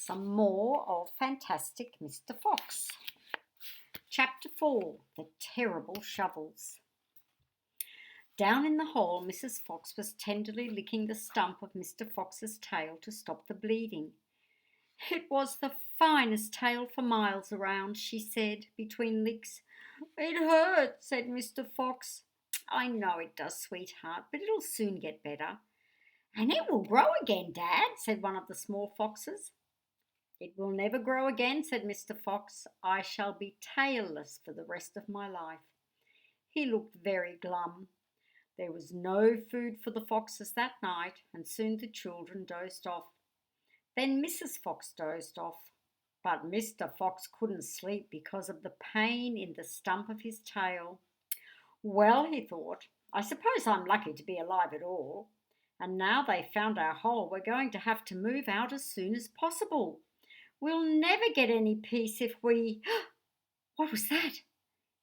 some more of Fantastic Mr. Fox. Chapter 4, The Terrible Shovels. Down in the hole, Mrs. Fox was tenderly licking the stump of Mr. Fox's tail to stop the bleeding. "It was the finest tail for miles around," she said, between licks. "It hurts," said Mr. Fox. "I know it does, sweetheart, but it'll soon get better." "And it will grow again, Dad," said one of the small foxes. "It will never grow again," said Mr. Fox. "I shall be tailless for the rest of my life." He looked very glum. There was no food for the foxes that night, and soon the children dozed off. Then Mrs. Fox dozed off, but Mr. Fox couldn't sleep because of the pain in the stump of his tail. "Well," he thought, "I suppose I'm lucky to be alive at all. And now they've found our hole, we're going to have to move out as soon as possible. We'll never get any peace if we—" What was that?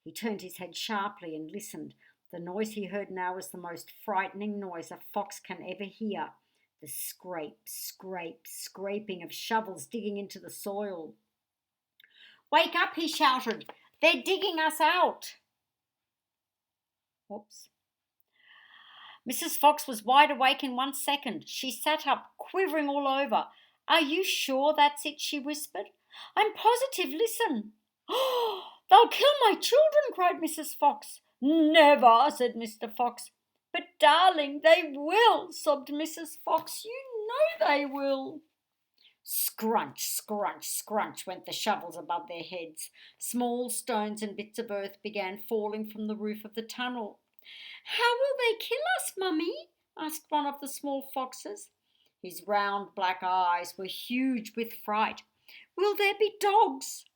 He turned his head sharply and listened. The noise he heard now was the most frightening noise a fox can ever hear. The scrape, scrape, scraping of shovels digging into the soil. "Wake up," he shouted. "They're digging us out." Oops. Mrs. Fox was wide awake in 1 second. She sat up, quivering all over. "Are you sure that's it?" she whispered. "I'm positive. Listen." "Oh, they'll kill my children," cried Mrs. Fox. "Never," said Mr. Fox. "But, darling, they will," sobbed Mrs. Fox. "You know they will." Scrunch, scrunch, scrunch went the shovels above their heads. Small stones and bits of earth began falling from the roof of the tunnel. "How will they kill us, Mummy?" asked one of the small foxes. His round black eyes were huge with fright. "Will there be dogs?"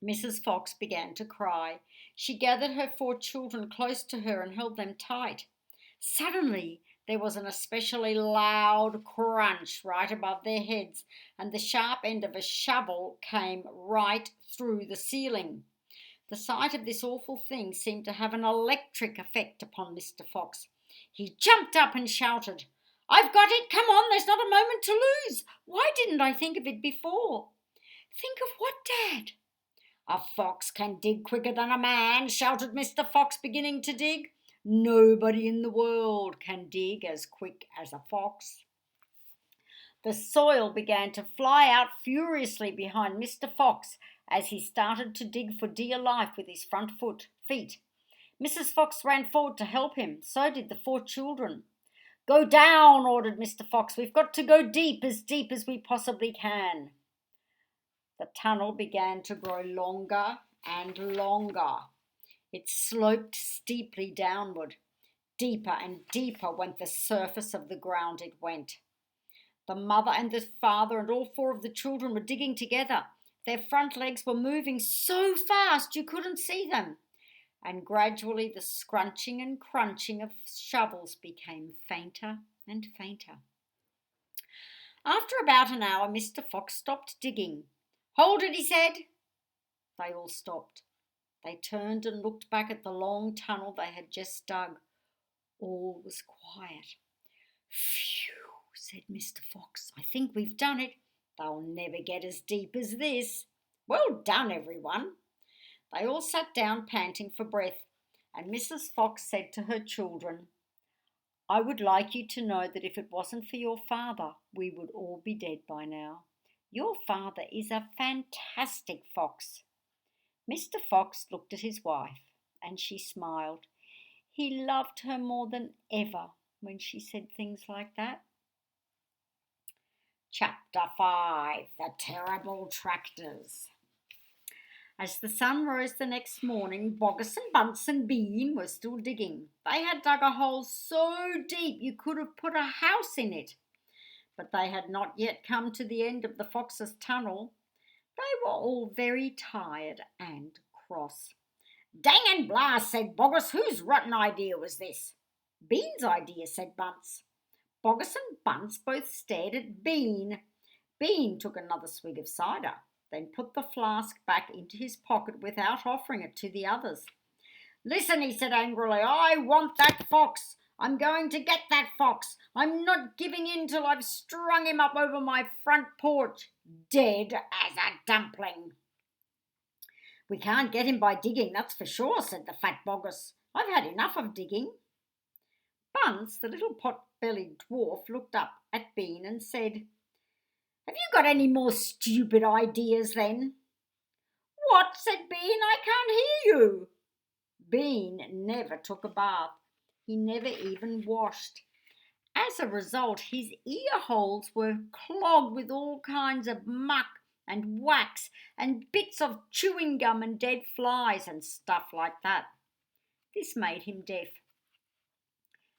Mrs. Fox began to cry. She gathered her 4 children close to her and held them tight. Suddenly there was an especially loud crunch right above their heads, and the sharp end of a shovel came right through the ceiling. The sight of this awful thing seemed to have an electric effect upon Mr. Fox. He jumped up and shouted, "I've got it! Come on, there's not a moment to lose! Why didn't I think of it before?" "Think of what, Dad?" "A fox can dig quicker than a man," shouted Mr. Fox, beginning to dig. "Nobody in the world can dig as quick as a fox." The soil began to fly out furiously behind Mr. Fox as he started to dig for dear life with his front feet. Mrs. Fox ran forward to help him. So did the 4 children. "Go down," ordered Mr. Fox. "We've got to go deep as we possibly can." The tunnel began to grow longer and longer. It sloped steeply downward. Deeper and deeper went the surface of the ground it went. The mother and the father and all 4 of the children were digging together. Their front legs were moving so fast you couldn't see them. And gradually the scrunching and crunching of shovels became fainter and fainter. After about an hour, Mr. Fox stopped digging. "Hold it," he said. They all stopped. They turned and looked back at the long tunnel they had just dug. All was quiet. "Phew," said Mr. Fox. "I think we've done it. They'll never get as deep as this. Well done, everyone." They all sat down, panting for breath, and Mrs. Fox said to her children, "I would like you to know that if it wasn't for your father, we would all be dead by now. Your father is a fantastic fox." Mr. Fox looked at his wife, and she smiled. He loved her more than ever when she said things like that. Chapter 5, The Terrible Tractors. As the sun rose the next morning, Boggis and Bunce and Bean were still digging. They had dug a hole so deep you could have put a house in it. But they had not yet come to the end of the fox's tunnel. They were all very tired and cross. "Dang and blast," said Boggis. "Whose rotten idea was this?" "Bean's idea," said Bunce. Boggis and Bunce both stared at Bean. Bean took another swig of cider, then put the flask back into his pocket without offering it to the others. "Listen," he said angrily, "I want that fox. I'm going to get that fox. I'm not giving in till I've strung him up over my front porch, dead as a dumpling." "We can't get him by digging, that's for sure," said the fat Boggis. "I've had enough of digging." Bunce, the little pot-bellied dwarf, looked up at Bean and said, "Have you got any more stupid ideas then?" "What?" said Bean. "I can't hear you." Bean never took a bath. He never even washed. As a result, his ear holes were clogged with all kinds of muck and wax and bits of chewing gum and dead flies and stuff like that. This made him deaf.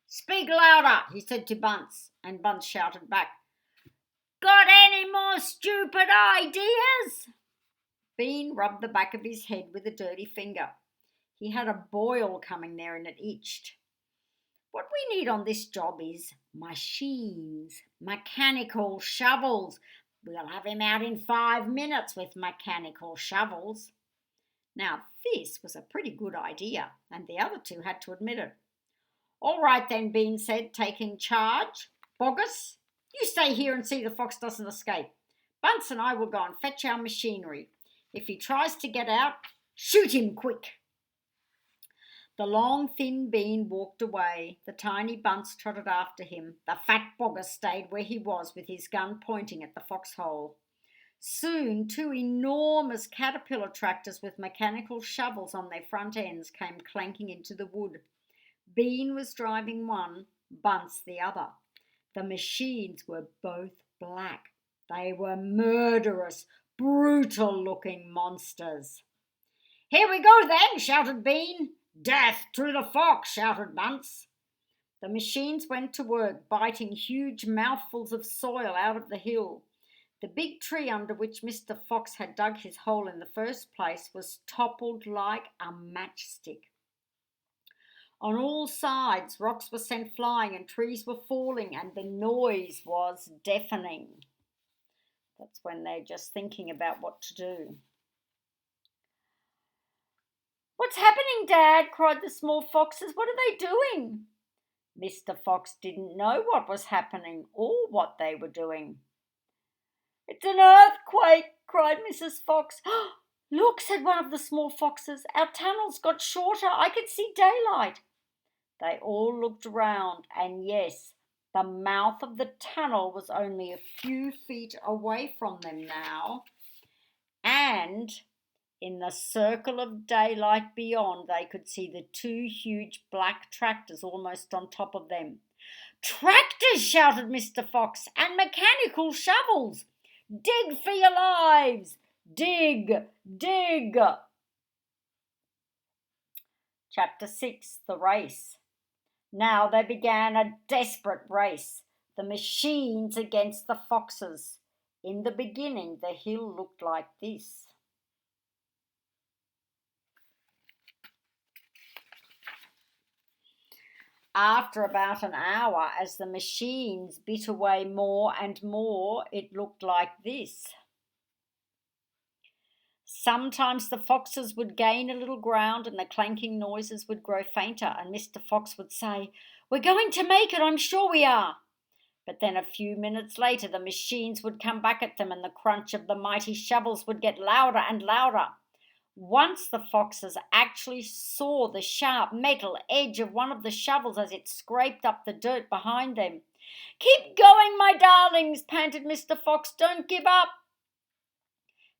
"Speak louder," he said to Bunce, and Bunce shouted back, "Got any more stupid ideas?" Bean rubbed the back of his head with a dirty finger. He had a boil coming there and it itched. "What we need on this job is machines, mechanical shovels. We'll have him out in 5 minutes with mechanical shovels." Now, this was a pretty good idea, and the other two had to admit it. "All right then," Bean said, taking charge. "Boggis, you stay here and see the fox doesn't escape. Bunce and I will go and fetch our machinery. If he tries to get out, shoot him quick." The long, thin Bean walked away. The tiny Bunce trotted after him. The fat Boggis stayed where he was with his gun pointing at the foxhole. Soon 2 enormous caterpillar tractors with mechanical shovels on their front ends came clanking into the wood. Bean was driving one, Bunce the other. The machines were both black. They were murderous, brutal-looking monsters. "Here we go then," shouted Bean. "Death to the fox," shouted Bunce. The machines went to work, biting huge mouthfuls of soil out of the hill. The big tree under which Mr. Fox had dug his hole in the first place was toppled like a matchstick. On all sides, rocks were sent flying and trees were falling, and the noise was deafening. That's when they're just thinking about what to do. "What's happening, Dad?" cried the small foxes. "What are they doing?" Mr. Fox didn't know what was happening or what they were doing. "It's an earthquake!" cried Mrs. Fox. "Look," said one of the small foxes. "Our tunnels got shorter. I can see daylight." They all looked around, and yes, the mouth of the tunnel was only a few feet away from them now. And in the circle of daylight beyond, they could see the 2 huge black tractors almost on top of them. "Tractors!" shouted Mr. Fox, "and mechanical shovels! Dig for your lives! Dig! Dig!" Chapter 6, The Race. Now they began a desperate race, the machines against the foxes. In the beginning, the hill looked like this. After about an hour, as the machines bit away more and more, it looked like this. Sometimes the foxes would gain a little ground and the clanking noises would grow fainter, and Mr. Fox would say, "We're going to make it, I'm sure we are." But then a few minutes later the machines would come back at them and the crunch of the mighty shovels would get louder and louder. Once the foxes actually saw the sharp metal edge of one of the shovels as it scraped up the dirt behind them. "Keep going, my darlings," panted Mr. Fox. "Don't give up."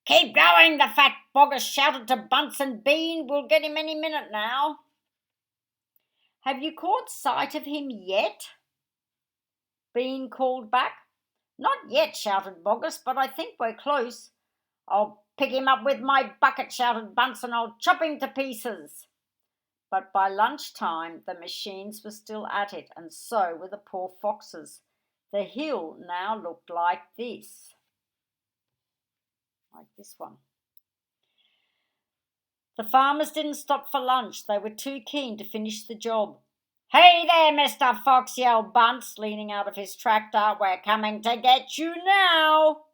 "Keep going," the fat Boggis shouted to Bunce and Bean. "We'll get him any minute now." "Have you caught sight of him yet?" Bean called back. "Not yet," shouted Boggis, "but I think we're close." "I'll pick him up with my bucket," shouted Bunce, "and I'll chop him to pieces." But by lunchtime the machines were still at it, and so were the poor foxes. The hill now looked like this. Like this one. The farmers didn't stop for lunch. They were too keen to finish the job. "Hey there, Mr. Fox," yelled Bunce, leaning out of his tractor. "We're coming to get you now."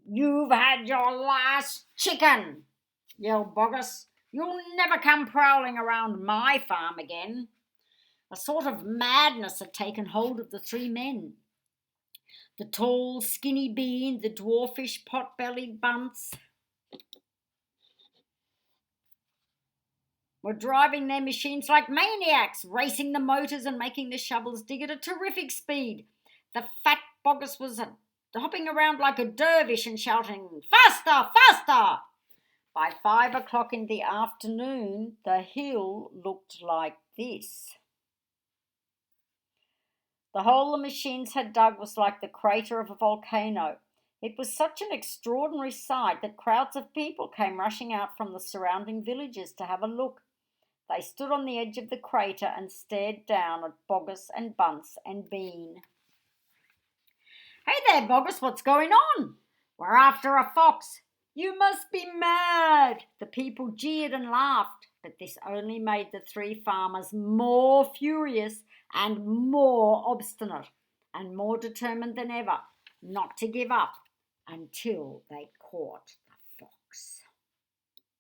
"You've had your last chicken," yelled Boggis. "You'll never come prowling around my farm again." A sort of madness had taken hold of the three men. The tall, skinny Bean, the dwarfish, pot-bellied Bunce were driving their machines like maniacs, racing the motors and making the shovels dig at a terrific speed. The fat Boggis was hopping around like a dervish and shouting, "Faster, faster!" By 5 o'clock in the afternoon, the hill looked like this. The hole the machines had dug was like the crater of a volcano. It was such an extraordinary sight that crowds of people came rushing out from the surrounding villages to have a look. They stood on the edge of the crater and stared down at Boggis and Bunce and Bean. "Hey there, Boggis, what's going on?" "We're after a fox." "You must be mad." The people jeered and laughed, but this only made the three farmers more furious and more obstinate and more determined than ever not to give up until they caught the